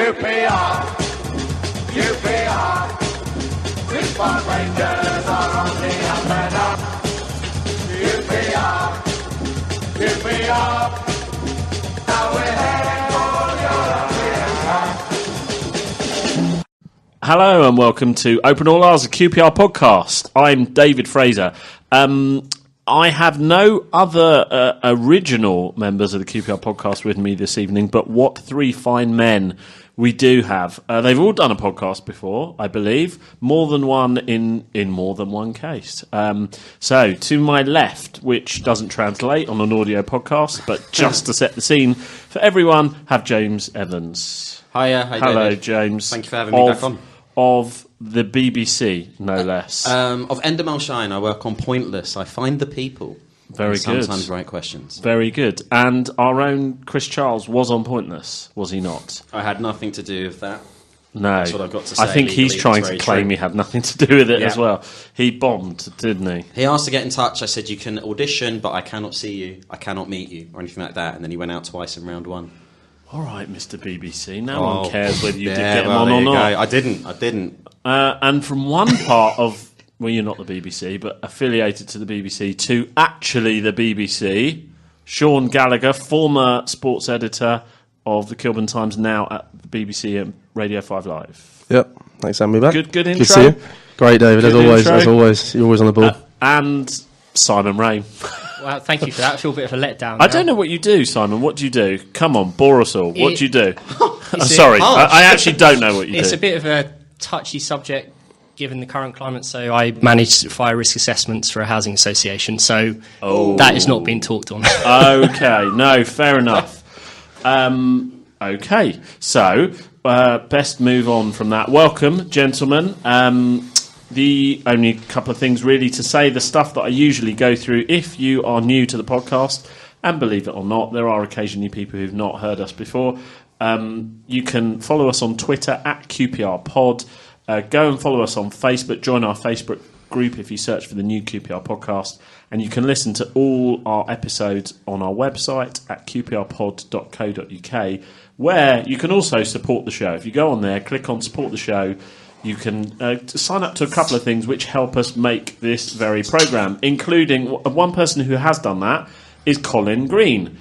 QPR, QPR, Six Park Rangers are on the up and up. QPR, QPR, now we're heading for European Cup. Hello and welcome to Open All Ours, a QPR podcast. I'm David Fraser. I have no other original members of the QPR podcast with me this evening, but what three fine men we do have. They've all done a podcast before, I believe, more than one in more than one case. So, to my left, which doesn't translate on an audio podcast, but just to set the scene for everyone, have James Evans. Hiya, Hello, David. James. Thank you for having me back on. Of the BBC, no less. Of Endemol Shine, I work on Pointless. I find the people. Very good. Sometimes write questions. Very good. And our own Chris Charles was on Pointless, was he not? I had nothing to do with that. No. That's what I've got to say. I think he's legally. trying It's to very claim true. he had nothing to do with it Yeah. as well. He bombed, didn't he? He asked to get in touch. I said, you can audition, but I cannot see you. I cannot meet you, or anything like that. And then he went out twice in round one. All right, Mr. BBC. No one cares whether you did Yeah, get him well, on there or you not. go. I didn't. And from one part of, well, you're not the BBC, but affiliated to the BBC, to actually the BBC, Sean Gallagher, former sports editor of the Kilburn Times, now at the BBC and Radio 5 Live. Yep, thanks for having me back. Good intro. Good to see you. Great, David, Good as always. intro. As always, you're always on the ball. And Simon Ray. Well, thank you for that. I feel a bit of a letdown. I don't know what you do, Simon. What do you do? Come on, bore us all. What do you do? It's Sorry, harsh. I actually don't know what you It's do. a bit of a touchy subject given the current climate. So I manage fire risk assessments for a housing association. So that is not being talked on. Okay, no, fair enough. Okay, so best move on from that. Welcome, gentlemen. The only couple of things really to say, the stuff that I usually go through if you are new to the podcast, and believe it or not, there are occasionally people who've not heard us before. You can follow us on Twitter at QPR Pod. Go and follow us on Facebook. Join our Facebook group if you search for the new QPR podcast. And you can listen to all our episodes on our website at qprpod.co.uk, where you can also support the show. If you go on there, click on support the show, you can sign up to a couple of things which help us make this very programme, including one person who has done that is Colin Green,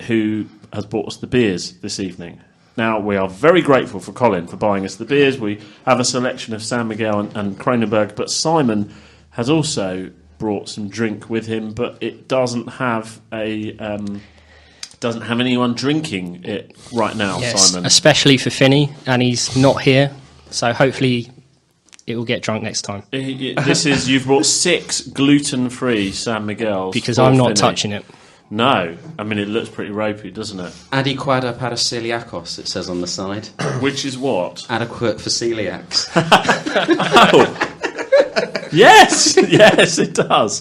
who has bought us the beers this evening. Now, we are very grateful for Colin for buying us the beers. We have a selection of San Miguel and Kronenberg, but Simon has also brought some drink with him, but it doesn't have anyone drinking it right now, Yes, Simon. especially for Finney, and he's not here. So hopefully it will get drunk next time. You've brought 6 gluten-free San Miguels. Because for I'm not Finney. touching it. No, I mean it looks pretty ropey, doesn't it? Adequada para celiacos, it says on the side. Which is what? Adequate for celiacs. Yes, yes, it does.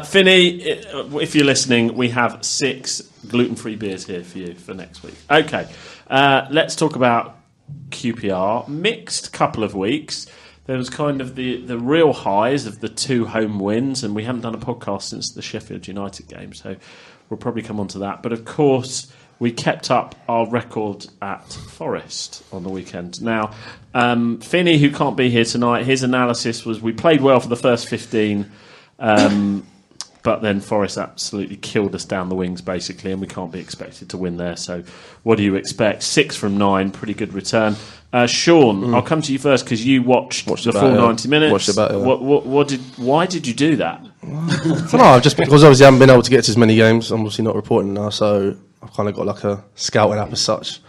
Finney, if you're listening, we have 6 gluten-free beers here for you for next week. Okay, let's talk about QPR. Mixed couple of weeks. There was kind of the real highs of the 2 home wins, and we haven't done a podcast since the Sheffield United game, so we'll probably come on to that. But of course, we kept up our record at Forest on the weekend. Now, Finney, who can't be here tonight, his analysis was we played well for the first 15, but then Forest absolutely killed us down the wings, basically, and we can't be expected to win there. So what do you expect? 6 from 9, pretty good return. Sean, I'll come to you first because you watched the full 90 minutes. Watched about it. Why did you do that? No, just because obviously I haven't been able to get to as many games. I'm obviously not reporting now, so I've kind of got like a scouting app as such,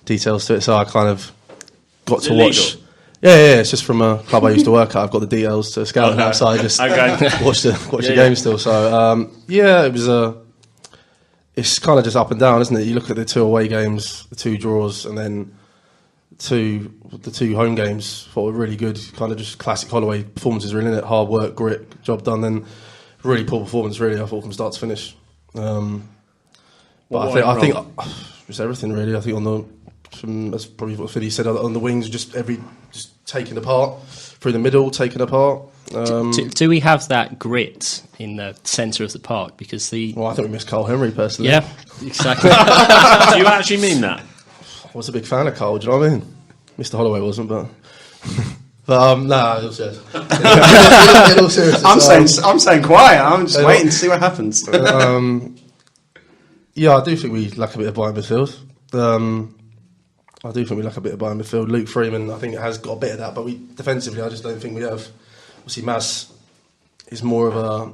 details to it. So I kind of got to watch. Yeah, it's just from a club I used to work at. I've got the details to scout an outside. Just watch the game still. So it was it's kind of just up and down, isn't it? You look at the 2 away games, the 2 draws, and then the 2 home games. Thought were really good. Kind of just classic Holloway performances, really. Innit? Hard work, grit, job done. Then really poor performance, really. I thought from start to finish. But I think just everything really. I think that's probably what Philly said on the wings, just taken apart through the middle, taken apart. Do we have that grit in the centre of the park? Because Well, I think we missed Carl Henry personally. yeah, exactly. Do you actually mean that? I was a big fan of Cole, do you know what I mean? Mr. Holloway wasn't, but... But no, it was just... in all seriousness, I'm saying quiet. I'm just waiting to see what happens. Yeah, I do think we lack a bit of bite in midfield. Luke Freeman, I think, has got a bit of that, but defensively, I just don't think we have. Obviously, Mas is more of a.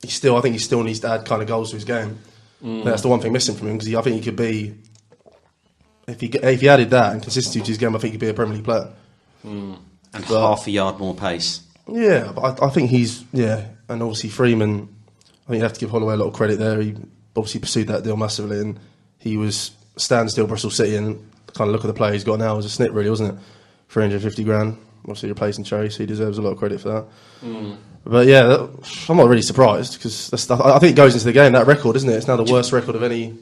I think he still needs to add kind of goals to his game. That's the one thing missing from him, because I think he could be. If he added that and consistency to his game, I think he'd be a Premier League player. And half a yard more pace. Yeah, but I think he's and obviously Freeman. I think you have to give Holloway a lot of credit there. He obviously pursued that deal massively, and he was standstill Bristol City, and kind of look at the player he's got now as a snip, really, wasn't it? 350 grand, obviously replacing Cherry, so he deserves a lot of credit for that. But yeah, I'm not really surprised, because I think it goes into the game, that record, isn't it? It's now the worst record of any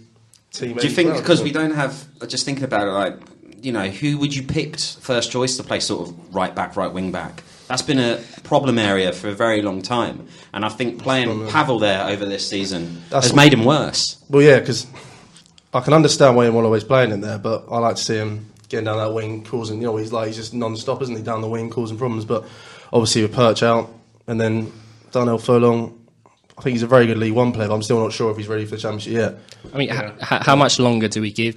team. Do you think because we don't have, just thinking about it, like, you know, who would you pick first choice to play sort of right back, right wing back? That's been a problem area for a very long time, and I think playing Pavel there over this season has made him worse. Well, yeah, because I can understand why Holloway's playing in there, but I like to see him getting down that wing, causing, he's just non-stop, isn't he, down the wing, causing problems. But obviously with Perch out, and then Darnell Furlong, I think he's a very good League One player, but I'm still not sure if he's ready for the Championship yet. I mean, how much longer do we give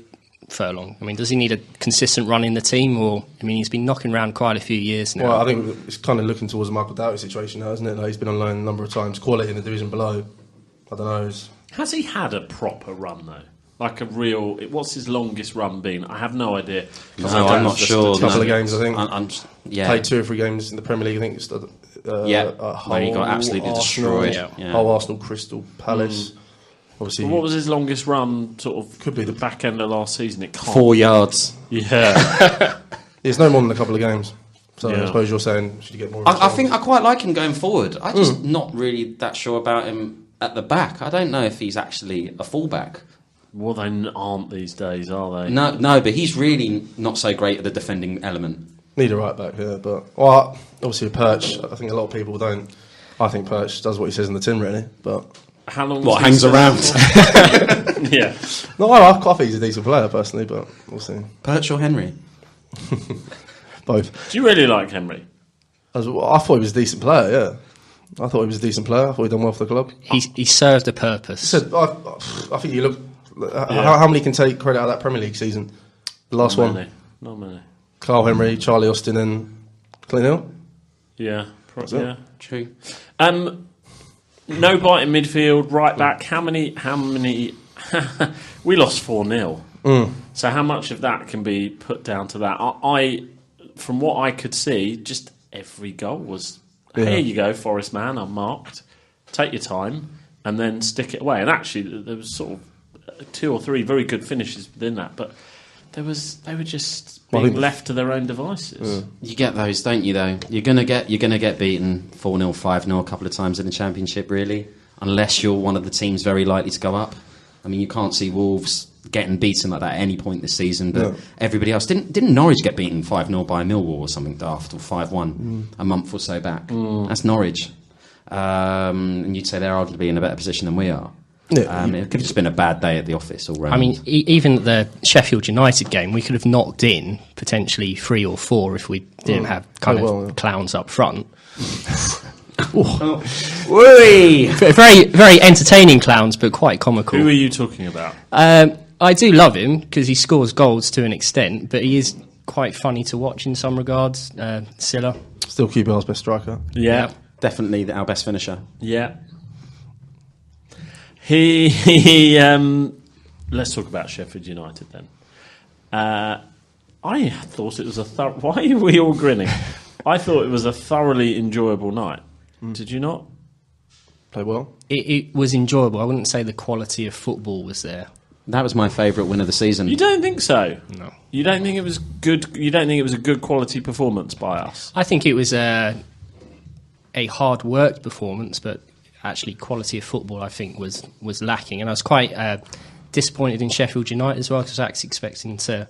Furlong? I mean, does he need a consistent run in the team, or he's been knocking around quite a few years now? Well, I think it's kind of looking towards the Michael Doughty situation now, isn't it? Like, he's been on loan a number of times, quality in the division below. I don't know. Has he had a proper run though? Like a real... What's his longest run been? I have no idea. No, I'm not sure. A couple of games, I think. Played 2 or 3 games in the Premier League, I think. It's where he got absolutely destroyed. Whole Arsenal, Crystal Palace. Obviously, what was his longest run? Sort of could be the back end of last season. It can't. 4 yards. Yeah. It's no more than a couple of games. So I suppose you're saying should you get more? I think I quite like him going forward. I'm just not really that sure about him at the back. I don't know if he's actually a fullback. Well, they aren't these days, are they? No, but he's really not so great at the defending element. Need a right back, yeah. But obviously, Perch. I think a lot of people don't. I think Perch does what he says in the tin, really. But how long? What hangs around? Yeah. No, I think he's a decent player personally, but we'll see. Perch or Henry? Both. Do you really like Henry? I thought he was a decent player. Yeah. I thought he was a decent player. I thought he'd done well for the club. He served a purpose. I think you look. How many can take credit out of that Premier League season? The last one. Not many. Carl Henry, Charlie Austin, and Clint Hill. Yeah, True. No bite in midfield, right back. How many? We lost 4-0. So how much of that can be put down to that? I from what I could see, just every goal was. Here you go, Forest man, unmarked. Take your time and then stick it away. And actually, there was sort of 2 or 3 very good finishes within that, but they were just being left to their own devices. You get those, don't you? Though you're gonna get beaten 4-0, 5-0 a couple of times in the Championship, really, unless you're one of the teams very likely to go up. I mean, you can't see Wolves getting beaten like that at any point this season, but everybody else didn't Norwich get beaten 5-0 by Millwall or something daft, or 5-1 a month or so back? That's Norwich, and you'd say they're arguably in a better position than we are. It could have just been a bad day at the office all round. I mean, even the Sheffield United game, we could have knocked in potentially 3 or 4 if we didn't have clowns up front. Very, very entertaining clowns, but quite comical. Who are you talking about? I do love him because he scores goals to an extent, but he is quite funny to watch in some regards. Silla. Still QPR's best striker. Yeah. Definitely our best finisher. Yeah. He let's talk about Sheffield United then. I thought it was why are we all grinning? I thought it was a thoroughly enjoyable night. Did you not? Play well? It was enjoyable. I wouldn't say the quality of football was there. That was my favourite win of the season. You don't think so? No. You don't think it was good? You don't think it was a good quality performance by us? I think it was a hard worked performance, but actually quality of football I think was lacking, and I was quite disappointed in Sheffield United as well, because I was actually expecting for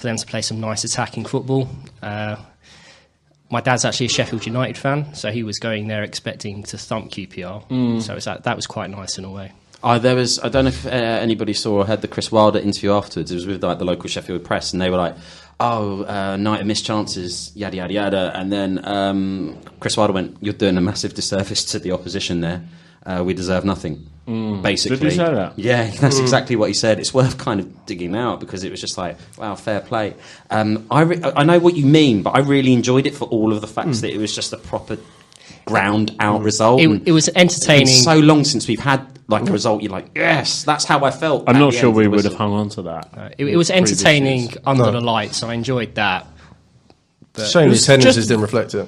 them to play some nice attacking football. My dad's actually a Sheffield United fan, so he was going there expecting to thump QPR. So that was quite nice in a way. There was. I don't know if anybody saw or heard the Chris Wilder interview afterwards. It was with like the local Sheffield press, and they were like, night of missed chances, yada yada yada. And then Chris Wilder went, "You're doing a massive disservice to the opposition there. We deserve nothing." Basically, Did he say that? Yeah, that's exactly what he said. It's worth kind of digging out because it was just like, wow, fair play. I know what you mean, but I really enjoyed it for all of the facts that it was just a proper ground out result. It was entertaining. It's been so long since we've had like a result. You're like, yes, that's how I felt. I'm at not the sure end of we the would have whistle. hung on to that. It was previous entertaining years. under the lights, so I enjoyed that. Shame the was attendances just- didn't reflect it.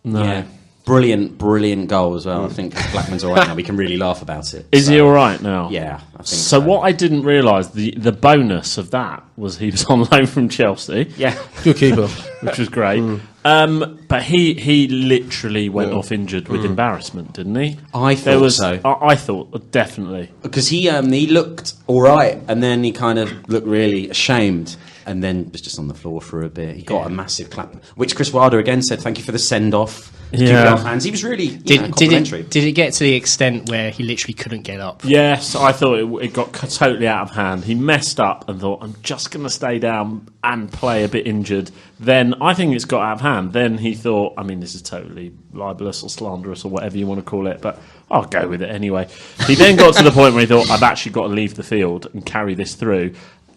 No. Yeah. Brilliant goal as well. I think Blackman's all right now. We can really laugh about it. Is he all right now? Yeah, I think So what I didn't realise, the bonus of that was he was on loan from Chelsea. Yeah. Good keeper. Which was great. But he literally went off injured with embarrassment, didn't he? I thought so. I thought, definitely. Because he looked all right, and then he kind of looked really ashamed, and then was just on the floor for a bit. He got a massive clap, which Chris Wilder again said, "Thank you for the send off." Yeah. Hands. He was really Did complimentary. it get to the extent where he literally couldn't get up? Yes, I thought it got totally out of hand. He messed up and thought, I'm just going to stay down and play a bit injured. Then I think it's got out of hand. Then he thought, I mean, this is totally libelous or slanderous or whatever you want to call it, but I'll go with it anyway. He then got to the point where he thought, I've actually got to leave the field and carry this through.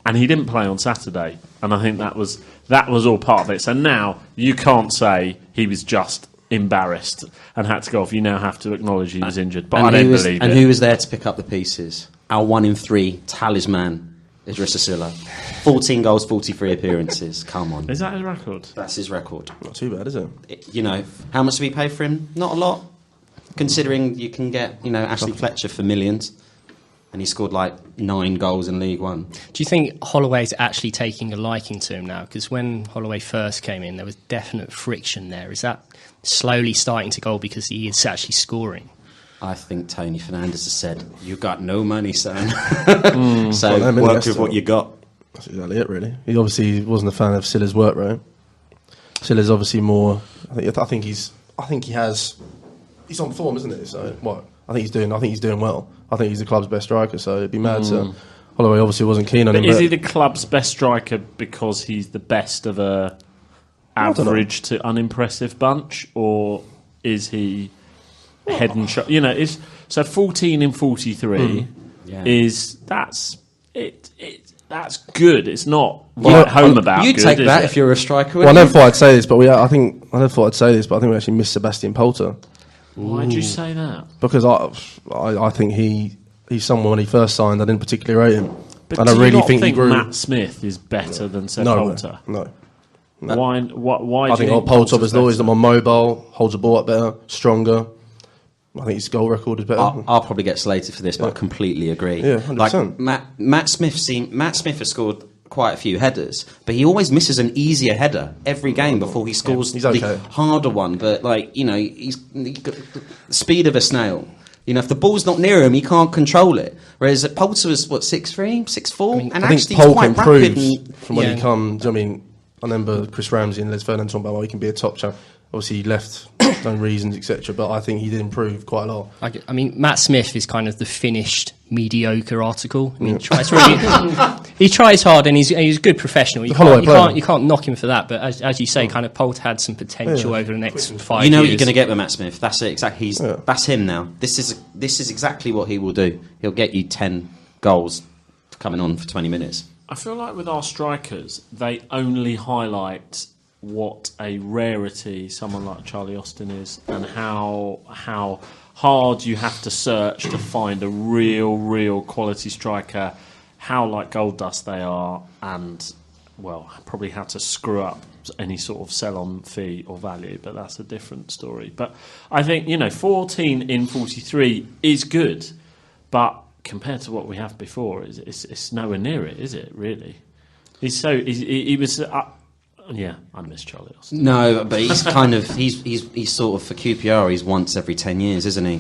And he didn't play on Saturday. And I think that was all part of it. So now you can't say he was just embarrassed and had to go off. You now have to acknowledge he was injured. But I don't believe and it. who was there to pick up the pieces? Our 1 in 3 talisman, Idrissa Silla. 14 goals, 43 appearances. Come on. Is that his record? That's his record. Not too bad, is it? You know, how much do we pay for him? Not a lot. Considering you can get, Ashley Fletcher for millions. And he scored like 9 goals in League One. Do you think Holloway's actually taking a liking to him now? Because when Holloway first came in, there was definite friction there. Is that slowly starting to go because he is actually scoring? I think Tony Fernandes has said, "You got no money, son. Well, so no, work that's with what you got." That's exactly it, really. He obviously wasn't a fan of Silla's work, right? Silla's obviously more. I think he's on form, isn't he? So what? I think he's doing well. I think he's the club's best striker. So it'd be mad to. Holloway obviously wasn't keen on But him. is he the club's best striker because he's the best of a don't know. average to unimpressive bunch, or is he head and shoulders? So 14 in 43 Yeah. that's good. It's not Well, right home about. You good, take is that it? if you're a striker. Well, I wouldn't never thought I'd say this, but I never thought I'd say this, but I think we actually missed Sebastian Polter Why'd you say that? because I think he's someone when he first signed I didn't particularly rate him, But and do I you really not think he grew. Matt Smith is better than Seb No, Poulter? no. Why? Why? I do think you think Polter was Poulter's always better? more mobile, holds the ball up better, stronger. I think his goal record is better. I'll probably get slated for this, but I completely agree. Yeah, 100%. Like Matt Smith has scored quite a few headers, but he always misses an easier header every game before he scores he's the okay. harder one. But he's got the speed of a snail. If the ball's not near him, he can't control it. Whereas Poulter was 6'3", 6'4", and I think actually he's Polk quite rapid. improved from when Yeah. he come. Do you know what I mean? I remember Chris Ramsey and Les Ferdinand talking about why he can be a top champ. Obviously, he left his own reasons, etc. But I think he did improve quite a lot. I mean, Matt Smith is kind of the finished mediocre article. I mean, he tries really, he tries hard and he's a good professional. You can't knock him for that. But as you say, kind of Polt had some potential over the next 5 years. You know what you're going to get with Matt Smith. That's it. Exactly. Yeah. That's him now. This is exactly what he will do. He'll get you 10 goals coming on for 20 minutes. I feel like with our strikers, they only highlight what a rarity someone like Charlie Austin is, and how hard you have to search to find a real quality striker, how like gold dust they are, and probably how to screw up any sort of sell-on fee or value, but that's a different story. But I think 14 in 43 is good, but compared to what we have before, it's nowhere near it, is it? Really? He was. Yeah, I miss Charlie Austin. No, but he's kind of he's sort of for QPR. He's once every 10 years, isn't he?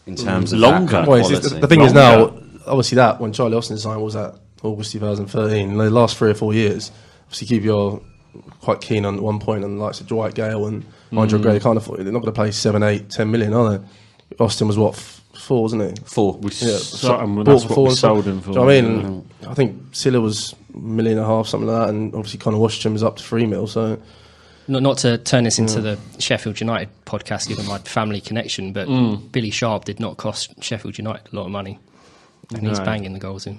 In terms of Longer. that kind of Well, quality. the thing is Longer. now, obviously, that when Charlie Austin signed was that August 2013. In the last 3 or 4 years, obviously, QPR quite keen on at one point on the likes of Dwight Gale and Nigel Gray. They can't afford. They're not going to pay 7, 8, 10 million, are they? Austin was 4, wasn't he? 4. Yeah, Something, bought that's for what 4 we and stuff. sold him for. Do you know what I mean? I think Silla was $1.5 million, something like that, and obviously Connor Washington was up to 3 mil. So Not to turn this into the Sheffield United podcast, given my family connection, but Billy Sharp did not cost Sheffield United a lot of money, and he's banging the goals in.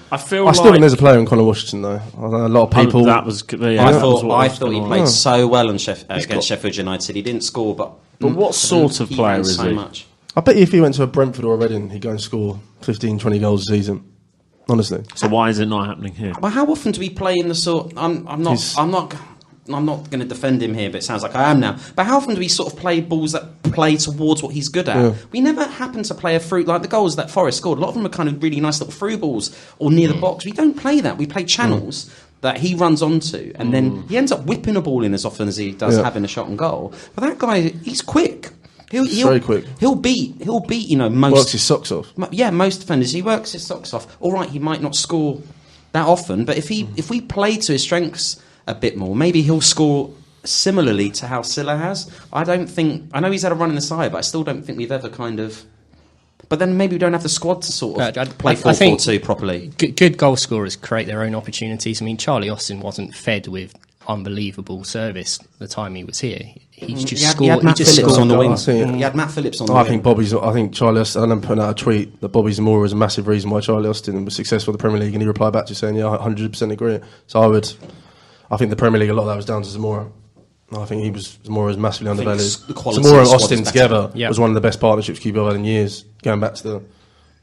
I feel I still think there's a player in Connor Washington though. I know a lot of people. that was. Yeah, I that was what thought was he gonna played ask. so well against Sheffield United. He didn't score, but what sort of he player ran is so he? much. I bet you if he went to a Brentford or a Reading, he'd go and score 15, 20 goals a season. Honestly, So why is it not happening here? Well, how often do we play in the sort? I'm not going to defend him here, but it sounds like I am now. But how often do we sort of play balls that play towards what he's good at? Yeah. We never happen to play a through, like the goals that Forest scored. A lot of them are kind of really nice little through balls or near the box. We don't play that. We play channels that he runs onto, and then he ends up whipping a ball in as often as he does having a shot on goal. But that guy, he's quick. He'll very quick. He'll beat most. works his socks off. Yeah, most defenders. He works his socks off. All right, he might not score that often, but if we play to his strengths a bit more, maybe he'll score similarly to how Silla has. I know he's had a run in the side, but I still don't think we've ever kind of. But then maybe we don't have the squad to sort of play 4-4-2 properly. Good goal scorers create their own opportunities. I mean, Charlie Austin wasn't fed with unbelievable service the time he was here. He just scored. He had Matt Phillips on the wing. I think- He had Matt Phillips on the wing. I think Charlie Austin, I remember putting out a tweet that Bobby Zamora is a massive reason why Charlie Austin was successful in the Premier League, and he replied back to saying, yeah, I 100% agree. So I think the Premier League, a lot of that was down to Zamora. I think Zamora was massively undervalued. the quality Zamora of and the squad Austin is together better. was one of the best partnerships QPR had in years, going back to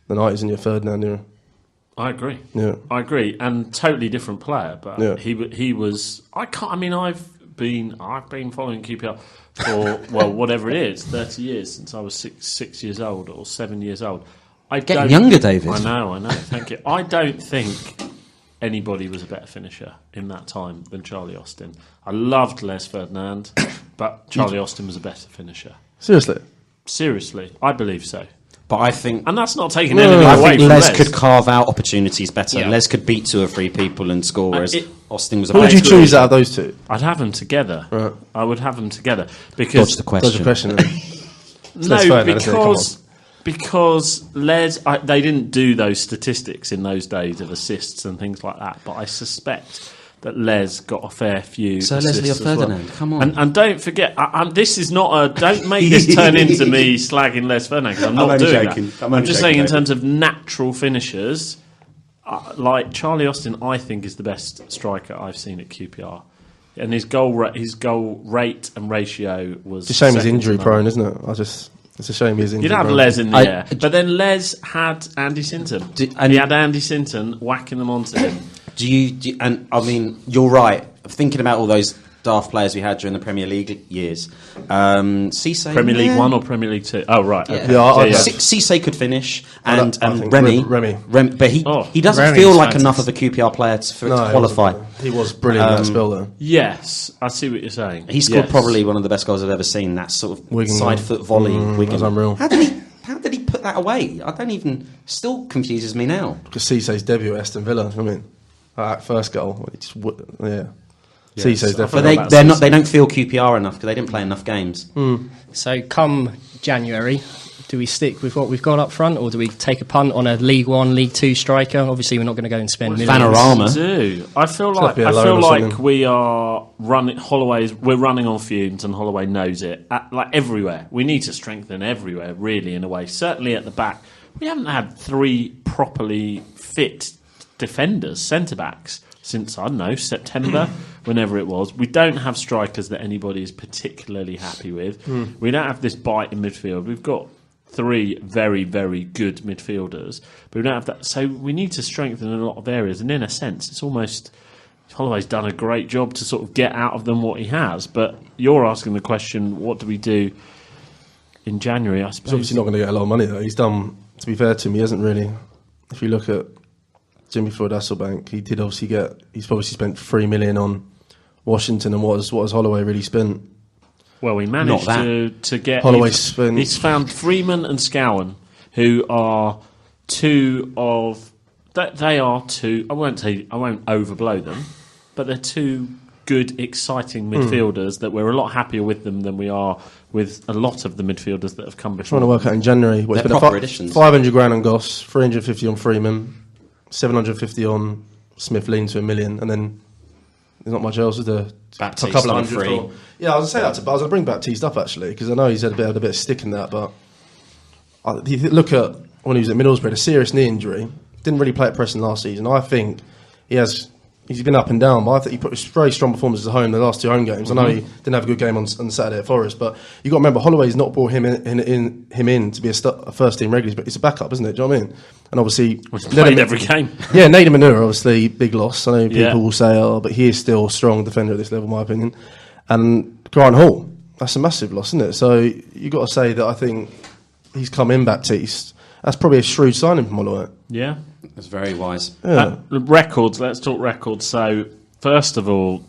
the 90s in your Ferdinand era. I agree. Yeah. I agree, and totally different player. But Yeah. he was. I can't. I mean, I've been following QPR for whatever it is, 30 years since I was 6 years old or 7 years old. Getting younger, David. I know. Thank you. I don't think anybody was a better finisher in that time than Charlie Austin. I loved Les Ferdinand, but Charlie Austin was a better finisher. Seriously, I believe so. But I think. And that's not taking anything I away think from Les could carve out opportunities better. Yeah. Les could beat 2 or 3 people and score, whereas Austin was a Who would better you choose out of those two? I'd have them together. Right. I would have them together because Dodge the question. That's the question. Les no, Ferdinand, isn't it? because Les they didn't do those statistics in those days of assists and things like that. But I suspect that Les got a fair few. Sir assists Leslie as Ferdinand, well. come on. And don't forget, this is not a. Don't make this turn into me slagging Les Ferdinand. 'Cause I'm not only doing joking. that. I'm only just joking, saying in David. terms of natural finishers. Like Charlie Austin, I think is the best striker I've seen at QPR, and his goal rate and ratio was. It's a shame he's second to injury none. prone, isn't it? It's a shame he's injury You'd have prone. Les in the I- air, but then Les had Andy Sinton. and- He had Andy Sinton whacking them onto him. Do you? And I mean, you're right. Thinking about all those daft players we had during the Premier League years, Cisse, Premier League 1 or Premier League 2? Oh, right. Yeah, Okay. Yeah, Cisse could finish, and I think Remy, Remy. but he doesn't Remy's feel like fantastic. enough of a QPR player for it to No, qualify. he was brilliant in that spell though. Yes, I see what you're saying. He scored Yes. probably one of the best goals I've ever seen. That sort of Wigan side goal. foot volley. Wigan. That's unreal. How did he put that away? I don't even. Still confuses me now. Because Cisse's debut at Aston Villa, I mean, that first goal, Cisse's But definitely. they don't feel QPR enough because they didn't play enough games. So come January, do we stick with what we've got up front, or do we take a punt on a League One, League Two striker? Obviously, we're not going to go and spend millions. Panorama. Do I feel like be a loan or something. we are running Holloway's? We're running on fumes, and Holloway knows it. Like everywhere, we need to strengthen everywhere. Really, in a way, certainly at the back, we haven't had 3 properly fit defenders, centre backs, since I don't know September, whenever it was. We don't have strikers that anybody is particularly happy with. We don't have this bite in midfield. We've got 3 very, very good midfielders, but we don't have that. So we need to strengthen in a lot of areas. And in a sense, it's almost Holloway's done a great job to sort of get out of them what he has. But you're asking the question, what do we do in January? I He's suppose. obviously not going to get a lot of money though. He's done. To be fair to him, he hasn't really. If you look at Jimmy Floyd Hasselbank, he did obviously get. He's obviously spent $3 million on Washington, and what has Holloway really spent? Well, we managed Not that. to get. Holloway's spent. He's found Freeman and Scowen, who are 2 of. They are 2. I won't overblow them, but they're 2 good, exciting midfielders that we're a lot happier with them than we are with a lot of the midfielders that have come before. Trying to work out in January. They're proper additions. 500 grand on Goss, 350 on Freeman, 750 on Smith lean to $1 million, and then there's not much else, is there? Baptiste a couple of on hundred. free. Yeah, I was going to say that, but I was going to bring Baptiste up actually, because I know he's had a bit of stick in that, but you look at when he was at Middlesbrough, a serious knee injury, didn't really play at Preston last season. I think he's been up and down, but I think he put very strong performances at home the last 2 home games. I know he didn't have a good game on Saturday at Forest, but you got to remember Holloway's not brought him in to be a first team regular, but it's a backup, isn't it? Do you know what I mean? And obviously, played every game. Yeah, Nathan Manura, obviously big loss. I know people will say, but he is still a strong defender at this level, in my opinion. And Grant Hall, that's a massive loss, isn't it? So you got to say that I think he's come in, Baptiste. That's probably a shrewd signing from Holloway. Yeah. That's very wise. Yeah. Records, let's talk records. So, first of all,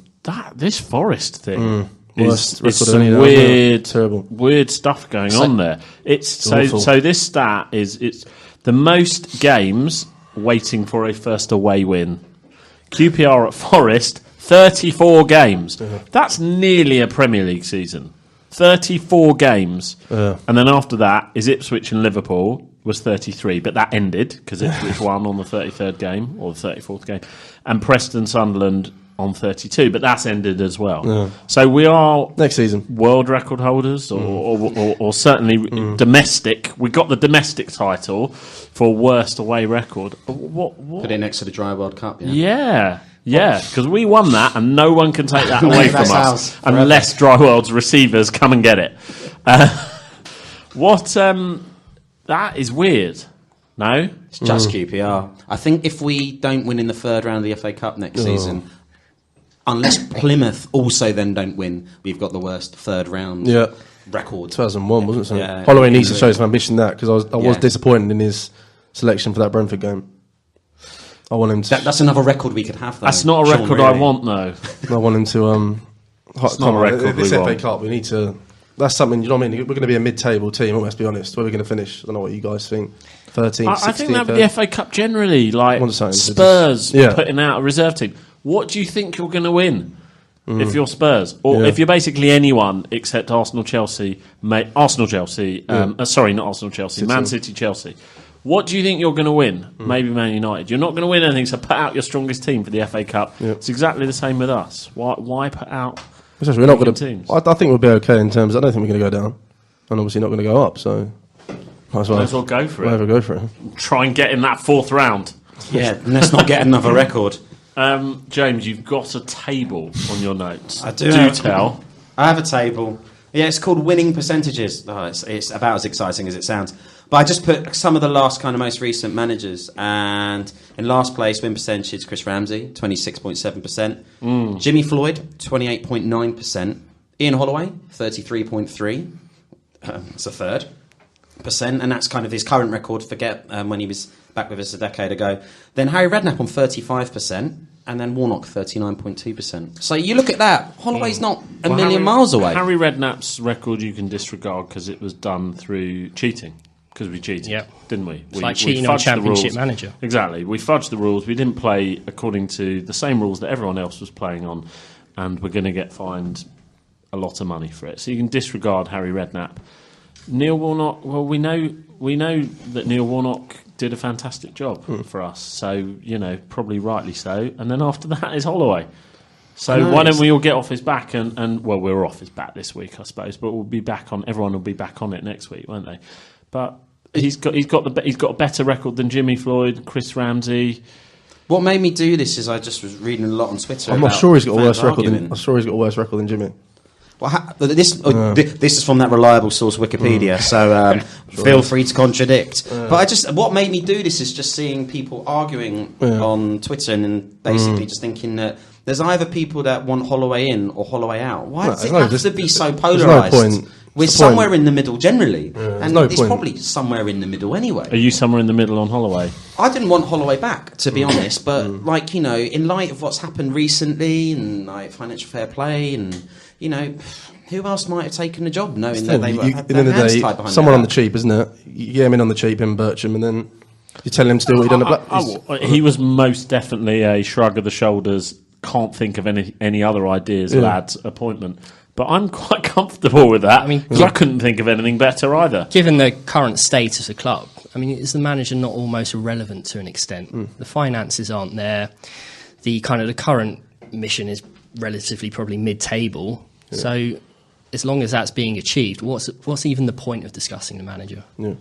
this Forest thing is some weird stuff going on there. It's so this stat is it's the most games waiting for a first away win. QPR at Forest, 34 games. That's nearly a Premier League season. 34 games. And then after that is Ipswich and Liverpool was 33, but that ended because Ipswich won on the 33rd game or the 34th game, and Preston Sunderland on 32, but that's ended as well. So we are next season world record holders, or certainly domestic. We got the domestic title for worst away record. What? Put it next to the Dry World Cup. Yeah, because we won that, and no one can take that away from us unless Dry World's receivers come and get it. That is weird. No? It's just QPR. I think if we don't win in the third round of the FA Cup next season, unless Plymouth also then don't win, we've got the worst third round record. 2001, wasn't it? Yeah, Holloway needs to show some ambition there, because I was disappointed in his selection for that Brentford game. I want him to... That's another record we could have, though. That's not a record I want, though. I want him to... it's not a record this we FA want. Cup, we need to... That's something, you know what I mean? We're going to be a mid-table team, let's be honest. Where are we going to finish? I don't know what you guys think. 13th, 16th. I think that the FA Cup generally, like Spurs putting out a reserve team. What do you think you're going to win if you're Spurs? Or if you're basically anyone except Arsenal, Chelsea, Man City, Chelsea. What do you think you're going to win? Maybe Man United. You're not going to win anything, so put out your strongest team for the FA Cup. It's exactly the same with us. Why put out... We're not going to. I think we'll be okay in terms. I don't think we're going to go down, and obviously not going to go up. So might as well go for it. Whatever, go for it. Try and get in that fourth round. Yeah, let's not get another record. James, you've got a table on your notes. I do. Tell. I have a table. Yeah, it's called winning percentages. Oh, it's about as exciting as it sounds. But I just put some of the last kind of most recent managers, and in last place, win percentage, Chris Ramsey, 26.7%. Jimmy Floyd, 28.9%. Ian Holloway, 33.3%. It's a third %, and that's kind of his current record. Forget when he was back with us a decade ago. Then Harry Redknapp on 35%. And then Warnock, 39.2%. So you look at that, Holloway's not a million miles away. Harry Redknapp's record you can disregard because it was done through cheating. Because we cheated, didn't we? It's like cheating on Championship Manager. Exactly. We fudged the rules. We didn't play according to the same rules that everyone else was playing on. And we're going to get fined a lot of money for it. So you can disregard Harry Redknapp. Neil Warnock, well, we know that Neil Warnock did a fantastic job for us. So, probably rightly so. And then after that is Holloway. So why don't we all get off his back and well, we're off his back this week, I suppose, but we'll be back on. Everyone will be back on it next week, won't they? But he's got a better record than Jimmy Floyd, Chris Ramsey. What made me do this is I just was reading a lot on Twitter. I'm not sure he's got a worse record. I'm sure he's got a worse record than Jimmy. Well, this is from that reliable source, Wikipedia. So feel free to contradict. But what made me do this is just seeing people arguing on Twitter and basically just thinking that there's either people that want Holloway in or Holloway out. Why does it have to be so polarised? We're somewhere in the middle generally, and it's probably somewhere in the middle anyway. Are you somewhere in the middle on Holloway? I didn't want Holloway back, to be honest, but in light of what's happened recently and like financial fair play and who else might have taken the job knowing that they had their hands tied behind someone on the cheap, isn't it? You get him in on the cheap in Bircham, and then you tell him to do what he done at Black. He was most definitely a shrug of the shoulders can't think of any other ideas, lads, appointment. But I'm quite comfortable with that. I mean, because I couldn't think of anything better either. Given the current status of the club, I mean, is the manager not almost irrelevant to an extent? The finances aren't there. The current mission is relatively probably mid-table. Yeah. So as long as that's being achieved, what's even the point of discussing the manager? Yeah.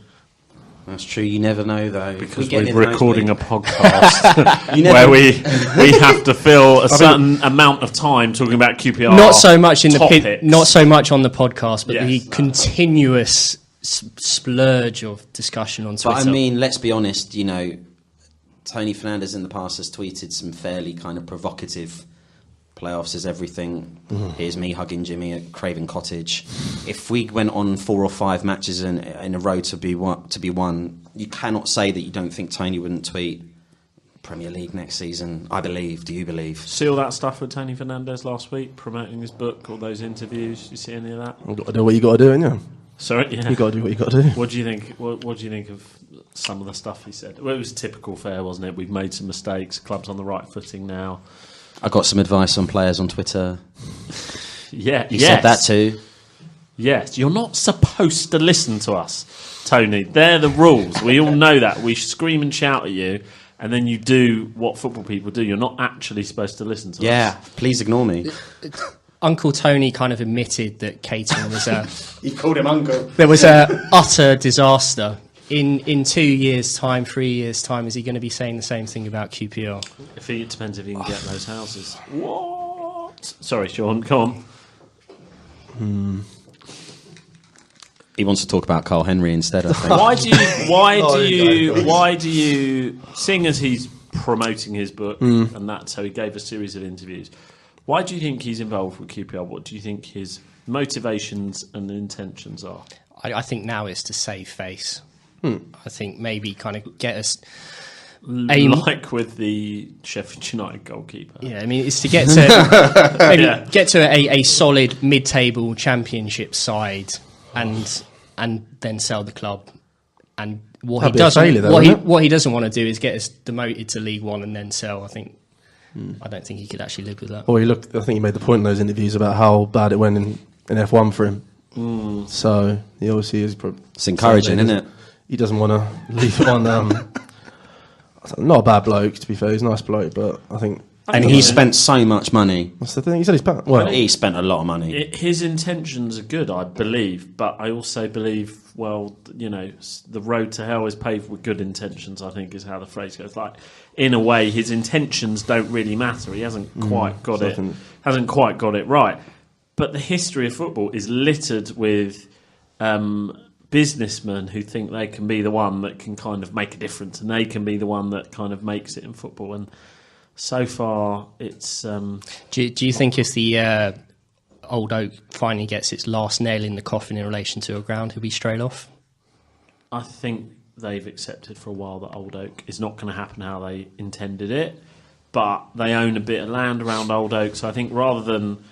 That's true. You never know, though. Because we're recording a podcast where we have to fill a certain amount of time talking about QPR. Not so much not so much on the podcast, but the Yes. continuous splurge of discussion on Twitter. But I mean, let's be honest. You know, Tony Fernandes in the past has tweeted some fairly kind of provocative. Playoffs is everything. Here's me hugging Jimmy at Craven Cottage. If we went on 4 or 5 matches in a row to be won, you cannot say that you don't think Tony wouldn't tweet Premier League next season. I believe. Do you believe? See all that stuff with Tony Fernandes last week, promoting his book, all those interviews. You see any of that? You've got to do what you got to do, ain't you? Sorry, yeah. You got to do what you got to do. What do you think? What do you think of some of the stuff he said? Well, it was typical fare, wasn't it? We've made some mistakes. Club's on the right footing now. I got some advice on players on Twitter. Yeah, You said that too. Yes, you're not supposed to listen to us, Tony. They're the rules. We all know that. We scream and shout at you, and then you do what football people do. You're not actually supposed to listen to us. Yeah, please ignore me. Uncle Tony kind of admitted that Caton was You called him Uncle. there was a utter disaster. In 2 years' time, 3 years' time, is he going to be saying the same thing about QPR? It depends if he can get those houses. What? Sorry, Sean. Come on. He wants to talk about Carl Henry instead, I think. Why do you, seeing as he's promoting his book, and that's how he gave a series of interviews, why do you think he's involved with QPR? What do you think his motivations and intentions are? I think now it's to save face. I think maybe kind of get us... Like with the Sheffield United goalkeeper. Yeah, I mean, it's to get to get to a solid mid-table championship side and then sell the club. And what he doesn't want to do is get us demoted to League One and then sell. I don't think he could actually live with that. Well, I think he made the point in those interviews about how bad it went in F1 for him. So he obviously is. It's encouraging, isn't it? He doesn't want to leave it on. Not a bad bloke, to be fair. He's a nice bloke, but I think. And he spent so much money. That's the thing. He said He spent a lot of money. His intentions are good, I believe, but I also believe, the road to hell is paved with good intentions, I think is how the phrase goes. Like, in a way, his intentions don't really matter. He hasn't quite got it right. But the history of football is littered with businessmen who think they can be the one that can kind of make a difference, and they can be the one that kind of makes it in football. And so far, it's. Do you think if the Old Oak finally gets its last nail in the coffin in relation to a ground, he'll be straight off? I think they've accepted for a while that Old Oak is not going to happen how they intended it, but they own a bit of land around Old Oak, so I think rather than.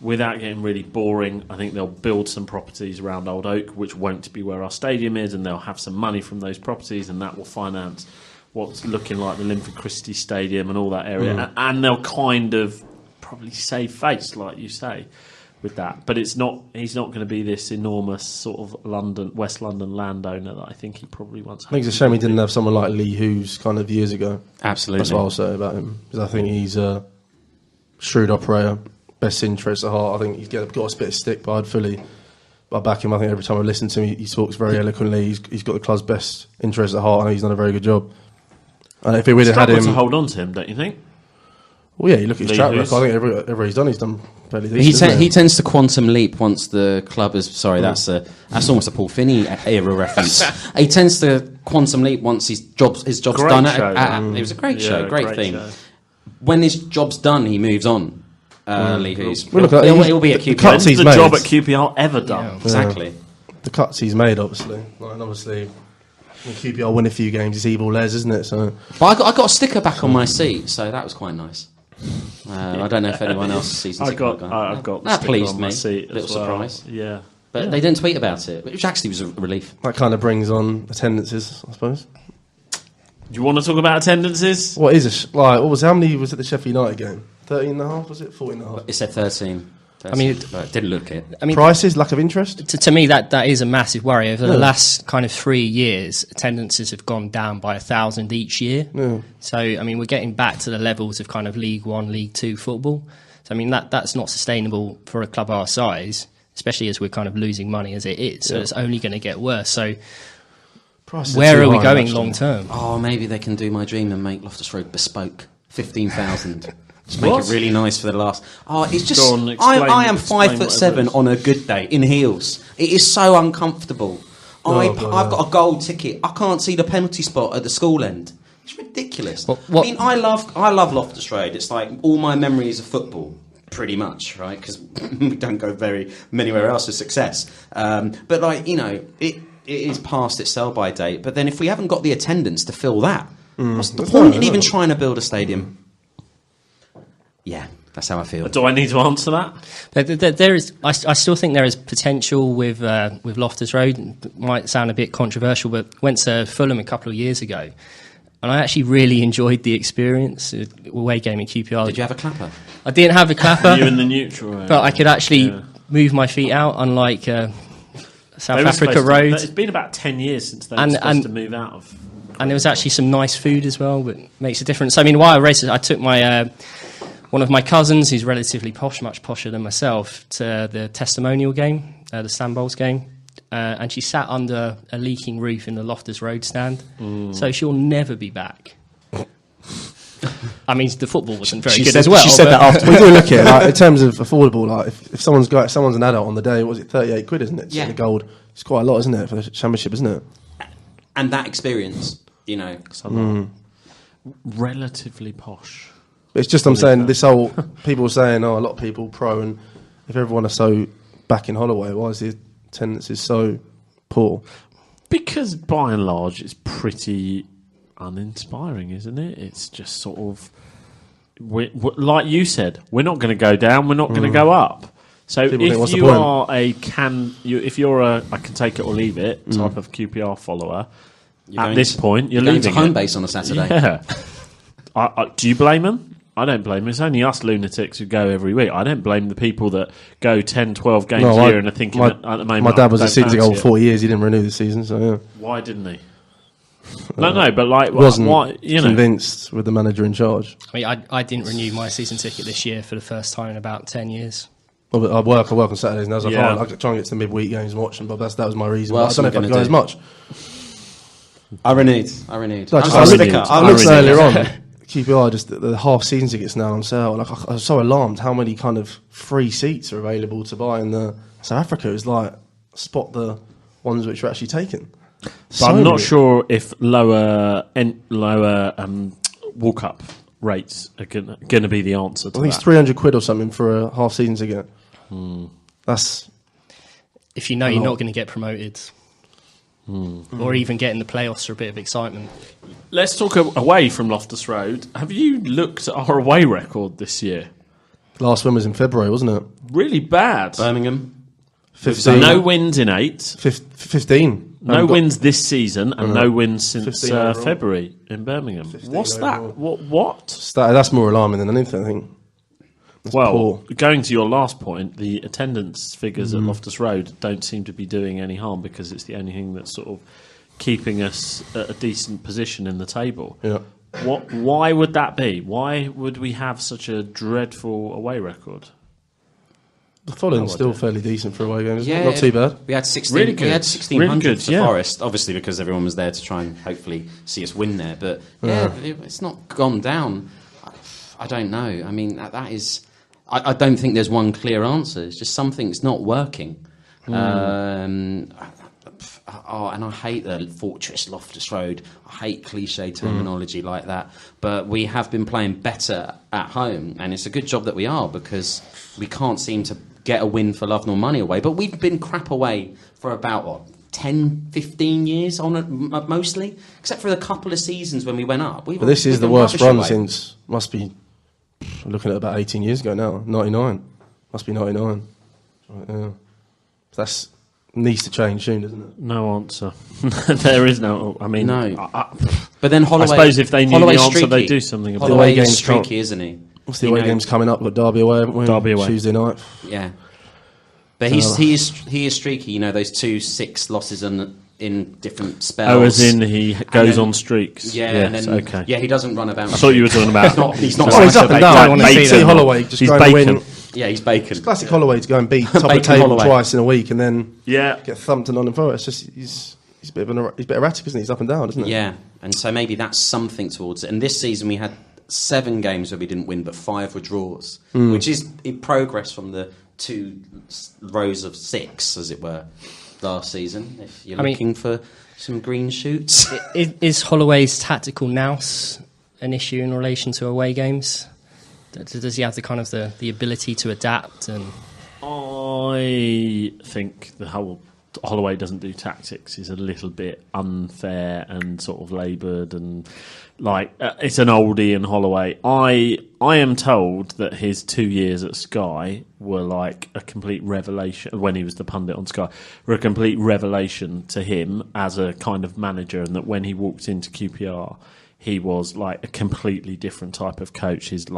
Without getting really boring, I think they'll build some properties around Old Oak, which won't be where our stadium is, and they'll have some money from those properties, and that will finance what's looking like the Linford Christie Stadium and all that area. And they'll kind of probably save face, like you say, with that. But he's not going to be this enormous sort of West London landowner that I think he probably wants. I think it's a shame he didn't have someone like Lee Hughes kind of years ago. Absolutely. That's what I'll say about him, because I think he's a shrewd operator. Best interest at heart. I think he's got a bit of stick, but I back him. I think every time I listen to him, he talks very eloquently. He's got the club's best interest at heart, and he's done a very good job. And if we would have had him, to hold on to him, don't you think? Well, yeah, you look at his track record. I think everywhere he's done fairly decent. He tends to quantum leap once the club is. Sorry, that's almost a Paul Finney era reference. He tends to quantum leap once his job's done. It was a great show, great theme. Show. When his job's done, he moves on. Lee Hughes. He'll be at QPR. When's the job at QPR ever done? Yeah, exactly. The cuts he's made, obviously. And obviously, when QPR win a few games, it's evil Les, isn't it? So, but I got a sticker back on my seat, so that was quite nice. I don't know if anyone else's season I've got the that sticker pleased on my me. Seat Little surprise. Yeah. But they didn't tweet about it, which actually was a relief. That kind of brings on attendances, I suppose. Do you want to talk about attendances? What is it? How many was at the Sheffield United game? 13.5, was it? 14.5. It said 13. I mean, but didn't look it. I mean, Prices, lack of interest? to me, that is a massive worry. Over the last kind of 3 years, attendances have gone down by 1,000 each year. Yeah. So, I mean, we're getting back to the levels of kind of League One, League Two football. So, I mean, that's not sustainable for a club our size, especially as we're kind of losing money as it is. So it's only going to get worse. So Prices where too are we high, going actually. long term? Oh, maybe they can do my dream and make Loftus Road bespoke. 15,000. Just make it really nice for the last. Oh, it's just. Go on, explain- I am explain 5'7" whatever it is. on a good day in heels. It is so uncomfortable. I've got a gold ticket. I can't see the penalty spot at the school end. It's ridiculous. What- I mean, I love Loftus Road. It's like all my memories of football. Pretty much, right? Because we don't go very anywhere else for success. But like, you know, it is past its sell-by date. But then if we haven't got the attendance to fill that, what's the point in even trying to build a stadium? Yeah, that's how I feel. Do I need to answer that? There is. I still think there is potential with Loftus Road. It might sound a bit controversial, but went to Fulham a couple of years ago, and I actually really enjoyed the experience. Away game in QPR. Did you have a clapper? I didn't have a clapper, You in the neutral area. but I could actually Yeah. move my feet out, unlike South They were Africa supposed to- Road. It's been about 10 years since they were And- supposed and- to move out of. And there was actually some nice food as well, but makes a difference. I mean, while I raced, I took my one of my cousins, who's relatively posh, much posher than myself, to the testimonial game, the Stan Bowles game, and she sat under a leaking roof in the Loftus Road stand. So she'll never be back. I mean, the football wasn't very good as well. She said but- that after. We do look at it like, in terms of affordable. Like if someone's an adult on the day, what was it, 38 quid, isn't it? To Yeah. get the gold. It's quite a lot, isn't it, for the championship, isn't it? And that experience, you know. Relatively posh. But it's just I'm saying this whole people saying, a lot of people pro, and if everyone are so back in Holloway, why is the attendance is so poor? Because by and large, it's pretty uninspiring, isn't it? It's just sort of, like you said, we're not going to go down, we're not going to go up. So People think, if what's the you point? are if you're a I can take it or leave it type of QPR follower, at going this to- point, you're going leaving to home it. base on a Saturday. Yeah. Do you blame them? I don't blame them. It's only us lunatics who go every week. I don't blame the people that go 10, 12 games a year and are thinking at the moment. My dad was I a don't season ticket fancy holder it. 40 years. He didn't renew the season, so yeah. Why didn't he? No, but like, Wasn't why? You know, convinced with the manager in charge. I mean, I didn't renew my season ticket this year for the first time in about 10 years. Well, I work on Saturdays now, so Yeah. I try and get to the midweek games and watch them, but that was my reason. Well, But I don't know if I that's can what go we're as gonna much. I renewed. So I'm a sticker. I I'm a looked sticker. earlier on. QPR just the half season tickets now on sale. Like I was so alarmed how many kind of free seats are available to buy in the South Africa. It was like spot the ones which are actually taken. but I'm not sure if lower walk up rates are going to be the answer to I think it's that. 300 quid or something for a half season ticket. That's If you know A you're lot. not going to get promoted, or even get in the playoffs for a bit of excitement. Let's talk away from Loftus Road. Have you looked at our away record this year? last win was in February, wasn't it? Really bad. Birmingham. 15. No wins in 8. 15. No Haven't got- wins this season, and no wins since 15 overall. February in Birmingham. 15 What's that? overall. What? That's more alarming than anything, I think. Well, poor. going to your last point, the attendance figures Mm-hmm. at Loftus Road don't seem to be doing any harm because it's the only thing that's sort of keeping us at a decent position in the table. Yeah. Why would that be? Why would we have such a dreadful away record? The following's still fairly decent for away games. Yeah, Not too bad. We had 16. Really We good. had 1600 Really good, for yeah. Forest, obviously because everyone was there to try and hopefully see us win there. But it's not gone down. I don't know. I mean, that is. I don't think there's one clear answer. It's just something's not working. And I hate the Fortress Loftus Road. I hate cliche terminology like that. But we have been playing better at home, and it's a good job that we are because we can't seem to get a win for love nor money away. But we've been crap away for about 10, 15 years on it, mostly, except for a couple of seasons when we went up. But this is the worst run since, must be, I'm looking at about 18 years ago now, 99. Must be 99. Right, yeah. That's needs to change soon, doesn't it? No answer. There is no. I mean, No. But then Holloway. I suppose if they knew Holloway's the answer, streaky. they'd do something about it. Holloway Away is games streaky, can't- isn't he? What's the away games coming up? We've got Derby away, haven't we? Derby away. Tuesday night. Yeah. But he is streaky, those 2-6 losses in different spells. Oh, as in he goes on streaks. Yeah, yes, and then, okay. Yeah, he doesn't run about. I thought you were talking about... he's not Well, he's up and down. Don't wanna see See that. Holloway just He's going to bacon. win. Yeah, he's bacon. It's classic Holloway to go and beat top of the Bacon table Holloway. twice in a week and then Yeah. get thumped and on in forward. It's just he's a bit erratic, isn't he? He's up and down, isn't it? Yeah, and so maybe that's something towards it. And this season we had 7 games where we didn't win, but 5 were draws, which is in progress from the 2 rows of 6, as it were, last season. If you're looking for some green shoots, Is Holloway's tactical nous an issue in relation to away games? Does he have the ability to adapt? And I think the whole Holloway doesn't do tactics. He's a little bit unfair and sort of laboured and it's an oldie in Holloway. I am told that his 2 years at Sky were like a complete revelation when he was the pundit on Sky. Were a complete revelation to him as a kind of manager, and that when he walked into QPR, he was like a completely different type of coach. His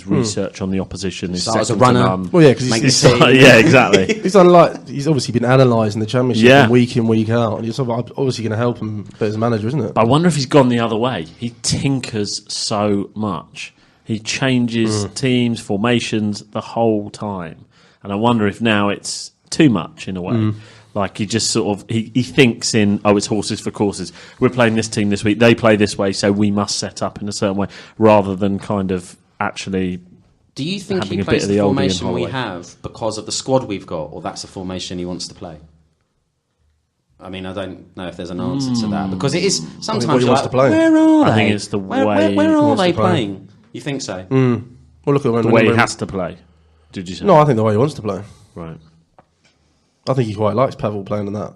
research on the opposition is Started as a second to runner. none. Well, yeah, because Yeah, exactly. he's obviously been analysing the Championship week in, week out, and he's obviously going to help him as a manager, isn't it? I wonder if he's gone the other way. He tinkers so much. He changes teams, formations the whole time. And I wonder if now it's too much in a way. Like he just sort of, he thinks in, it's horses for courses. We're playing this team this week. They play this way, so we must set up in a certain way, rather than kind of actually. do you think having he a bit plays of the the oldie and formation we Holloway. have because of the squad we've got, or that's the formation he wants to play? I mean, I don't know if there's an answer to that, because it is sometimes what he you're wants like, to play. where are they? I think it's the way where he are wants they to play. playing? You think so? Well, look at The way he has to play. Did you say? No, I think the way he wants to play. Right. I think he quite likes Pavel playing in that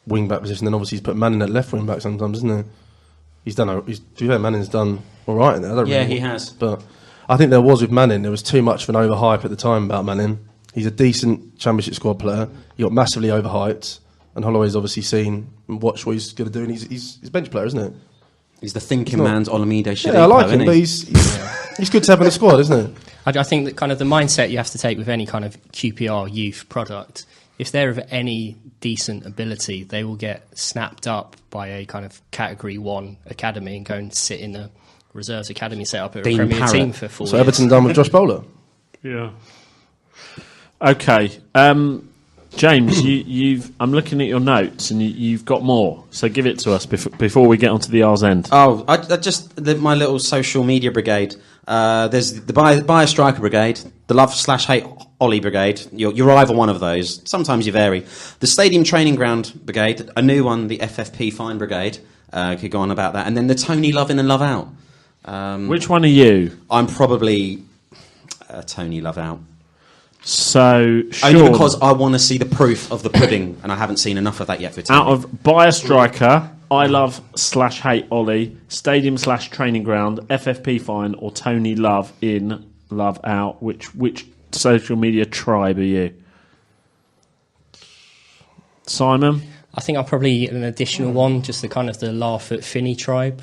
wing back position. Then obviously he's put Manning at left wing back sometimes, isn't he? He's done. To be fair, Manning's done all right in there. I don't Yeah, really- he has. But I think there was too much of an overhype at the time about Manning. He's a decent Championship squad player. He got massively overhyped, and Holloway's obviously seen and watched what he's going to do. And he's a bench player, isn't it? He's the thinking man's Olamide Shadipo, Yeah, I like him, isn't but he? he's good to have in the squad, isn't he? I think that kind of the mindset you have to take with any kind of QPR youth product, if they're of any decent ability, they will get snapped up by a kind of Category 1 academy and go and sit in the reserves academy set up at Dean a Premier Parrott. team for 4 So years. Everton done with Josh Bowler. Yeah. Okay. James, I'm looking at your notes, and you've got more. So give it to us before we get onto the R's end. Oh, I just my little social media brigade. There's the buy a striker brigade, the love/hate Ollie brigade. You're either one of those. Sometimes you vary. The stadium training ground brigade, a new one, the FFP fine brigade. Could go on about that, and then the Tony love in and love out. Which one are you? I'm probably Tony love out. So, Only Sean, because I want to see the proof of the pudding, and I haven't seen enough of that yet for Tony. out of buy a striker, I love/hate Ollie, stadium/training ground, FFP fine, or Tony love in, love out, which social media tribe are you? Simon? I think I'll probably get an additional one, just the kind of the laugh at Finney tribe.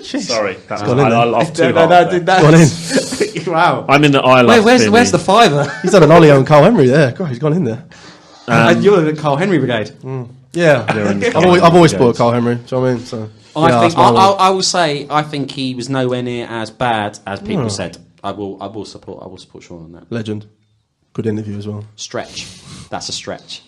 Sorry, that's gone in I there. laughed too hard there. Gone in. Wow. I'm in the I love Where's Finney. the fiver? He's done an Ollie on Carl Henry there. God, he's gone in there. You're the Carl Henry brigade. Yeah, I've always bought Carl Henry. Do you know what I mean? So I will say I think he was nowhere near as bad as people said. I will support Sean on that. legend. Good interview as well. Stretch. That's a stretch.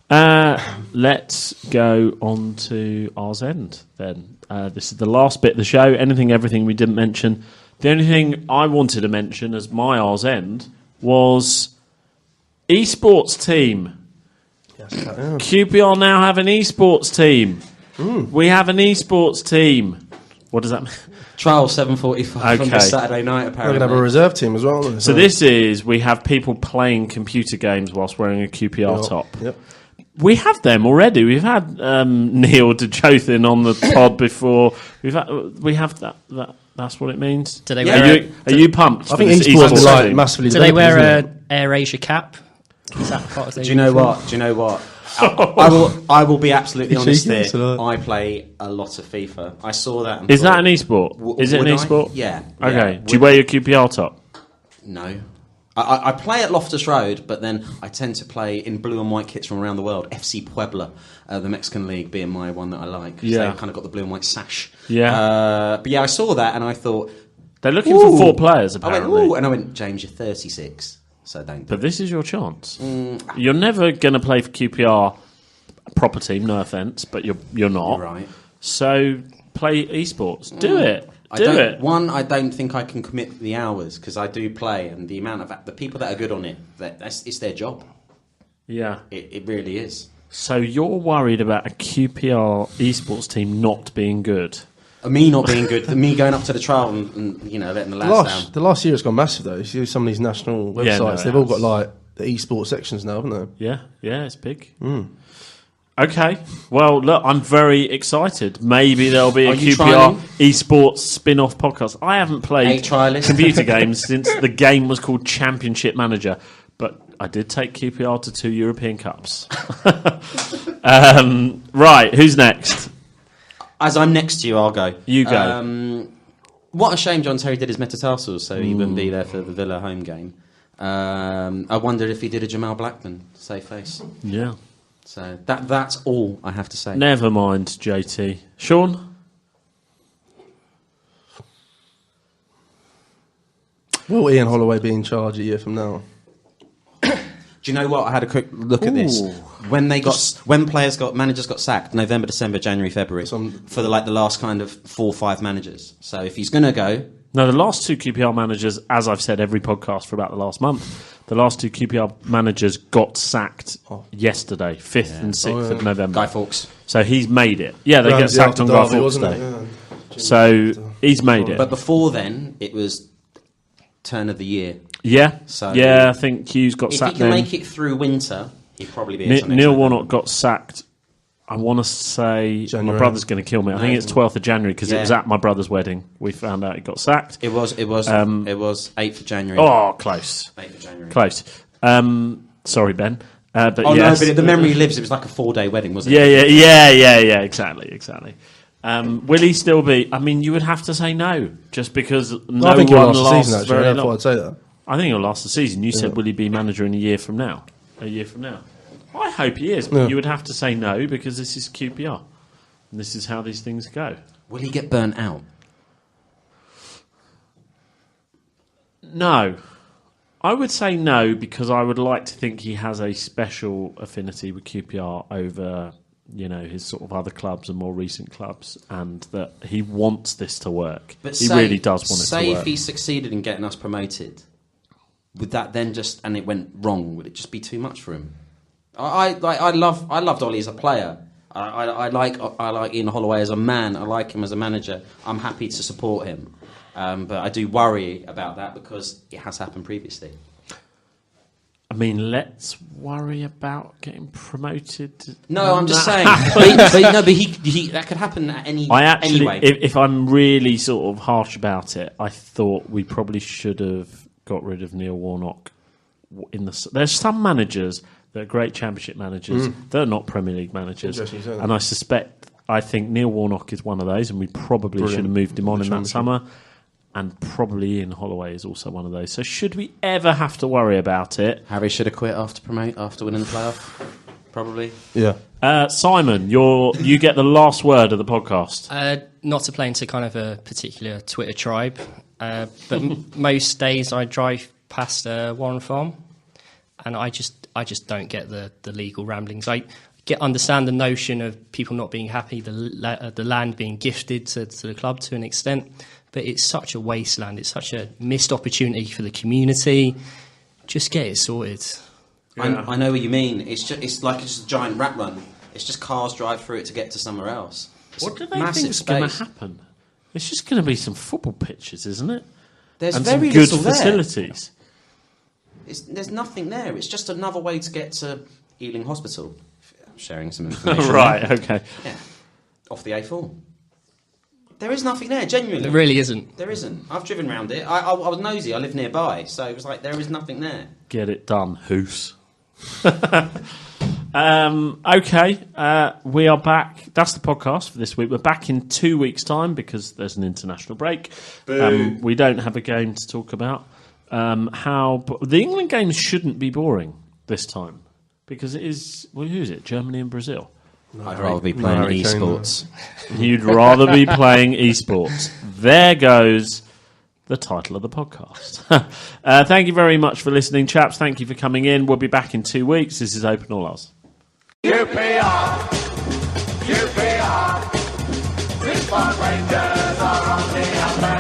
Let's go on to R's end then. This is the last bit of the show. Anything, everything we didn't mention. The only thing I wanted to mention as my R's end was eSports team. Yes, QPR now have an eSports team. We have an eSports team. What does that mean? Trial 7:45 on Okay. the Saturday night, We're apparently. going to have a reserve team as well. Aren't we? So this is, we have people playing computer games whilst wearing a QPR top. Yep. We have them already. We've had Neil DeJothin on the pod before. We have that. That's what it means. Do they Are wear you pumped? I for think this esports is team? massively. Do they developing, wear isn't a Air Asia cap? Is that part of the Do you know what? I will be absolutely You honest cheeky, here. so I play a lot of FIFA. I saw that. And Is thought, that an esport? Is it an would I? esport? Yeah. Okay. Yeah. Do you wear your QPR top? No. I play at Loftus Road, but then I tend to play in blue and white kits from around the world. FC Puebla, the Mexican league, being my one that I like. Yeah. They've kind of got the blue and white sash. Yeah. But yeah, I saw that and I thought... They're looking for 4 players, apparently. And I went, James, you're 36, so don't. But this is your chance. You're never going to play for QPR proper team, no offence, but you're not. You're right. So play eSports. Do it. Do it. One, I don't think I can commit the hours because I do play, and the amount of the people that are good on it, it's their job. Yeah. It really is. So you're worried about a QPR eSports team not being good? Me not being good, me going up to the trial and letting the lads down. The last year it's gone massive though. You see some of these national websites, Yeah, no, they've all got like the eSports sections now, haven't they? Yeah, it's big. Okay, well, look, I'm very excited. Maybe there'll be a Are you QPR trying? eSports spin-off podcast. I haven't played trialist. computer games since the game was called Championship Manager, but I did take QPR to 2 European Cups. Right, who's next? As I'm next to you, I'll go. You go. What a shame John Terry did his metatarsals, so he wouldn't be there for the Villa home game. I wondered if he did a Jamal Blackman, save face. Yeah. So that's all I have to say. Never mind, JT. Sean? Will Ian Holloway be in charge a year from now? Do you know what? I had a quick look at this. When managers got sacked, November, December, January, February, for the last kind of 4 or 5 managers. So if he's going to go... No, the last 2 QPR managers, as I've said every podcast for about the last month, the last 2 QPR managers got sacked yesterday, 5th and 6th of November. Guy Fawkes. So he's made it. Yeah, they get sacked on Guy Fawkes Day. Yeah. So he's made it. But before then, it was turn of the year. Yeah, So yeah. I think Hughes got If he sacked can then. make it through winter, he'd probably be... in something Neil like that. Warnock got sacked. I want to say January. my brother's going to kill me. I think it's 12th of January because it was Yeah. at my brother's wedding. We found out he got sacked. It was 8th of January. Oh, close, 8th of January. close. Sorry, Ben. But Oh yes. no, but the memory lives. It was like a 4-day wedding, wasn't it? Yeah. Exactly. Will he still be? I mean, you would have to say no, just because no I think he'll one last the lasts season, actually. very I long. thought I'd say that. I think he'll last the season. You said, will he be manager in a year from now? I hope he is, but Yeah. you would have to say no because this is QPR. And this is how these things go. Will he get burnt out? No. I would say no because I would like to think he has a special affinity with QPR over, his sort of other clubs and more recent clubs, and that he wants this to work. He really does want it to Say work. if he succeeded in getting us promoted, would that then and it went wrong, would it just be too much for him? I loved Ollie as a player. I like Ian Holloway as a man. I like him as a manager. I'm happy to support him. But I do worry about that because it has happened previously. I mean, let's worry about getting promoted. No, I'm just saying. but he that could happen at any. I actually, anyway. if I'm really sort of harsh about it, I thought we probably should have got rid of Neil Warnock. There's some managers that are great Championship managers. They're not Premier League managers, Interesting, isn't it? and I think Neil Warnock is one of those, and we probably should have moved him on in that summer. And probably Ian Holloway is also one of those. So should we ever have to worry about it? Harry should have quit after winning the playoff. Probably. Yeah. Simon, you get the last word of the podcast. Not to play into kind of a particular Twitter tribe, but most days I drive past Warren Farm, and I just don't get the legal ramblings. I understand the notion of people not being happy, the land being gifted to the club to an extent, but it's such a wasteland. It's such a missed opportunity for the community. Just get it sorted. Yeah. I know what you mean. It's like a giant rat run. It's just cars drive through it to get to somewhere else. It's What do a they massive think is going to space. happen? It's just going to be some football pitches, isn't it? There's and very some good little there. facilities. There's nothing there. It's just another way to get to Ealing Hospital. I'm sharing some information. Right, there. okay. Yeah. Off the A4. There is nothing there, genuinely. There really isn't. There isn't. I've driven around it. I was nosy. I live nearby. So it was like, there is nothing there. Get it done, Hoos. Okay, we are back. That's the podcast for this week. We're back in 2 weeks' time because there's an international break. We don't have a game to talk about. The England games shouldn't be boring this time because it is. Well, who is it? Germany and Brazil. I'd rather be playing eSports. You'd rather be playing eSports. There goes the title of the podcast. Thank you very much for listening, chaps. Thank you for coming in. We'll be back in 2 weeks. This is Open All Ours. QPR, QPR, Sport Rangers are on the up.